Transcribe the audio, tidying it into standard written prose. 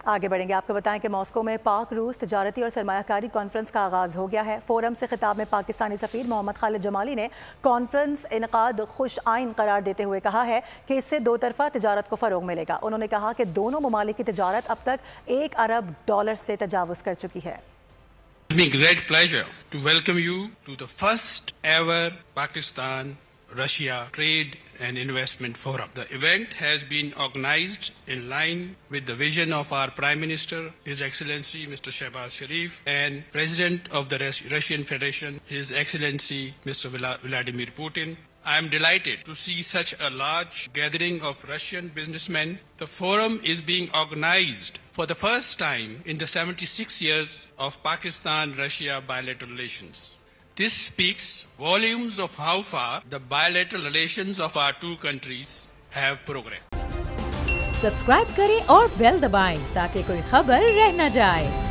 आगे बढ़ेंगे। आपको बताएं कि मॉस्को में पाक रूस तजारती और सरमायाकारी कॉन्फ्रेंस का आगाज़ हो गया है। फोरम से खिताब में पाकिस्तानी सफ़ीर मोहम्मद खालिद जमाली ने कॉन्फ्रेंस इनकाद खुश आइन करार देते हुए कहा है कि इससे दो तरफा तजारत को फ़रोग मिलेगा। उन्होंने कहा कि दोनों ममालिक की तजारत अब तक $1 अरब से तजावुज़ कर चुकी है। It's been a great pleasure to welcome you to the first ever Pakistan-Russia Trade and Investment Forum. The event has been organized in line with the vision of our Prime Minister, His Excellency Mr. Shehbaz Sharif, and President of the Russian Federation, His Excellency Mr. Vladimir Putin. I am delighted to see such a large gathering of Russian businessmen. The forum is being organized for the first time in the 76 years of Pakistan-Russia bilateral relations. This speaks volumes of how far the bilateral relations of our two countries have progressed. Subscribe करें और bell दबाएं ताकि कोई खबर रह न जाए।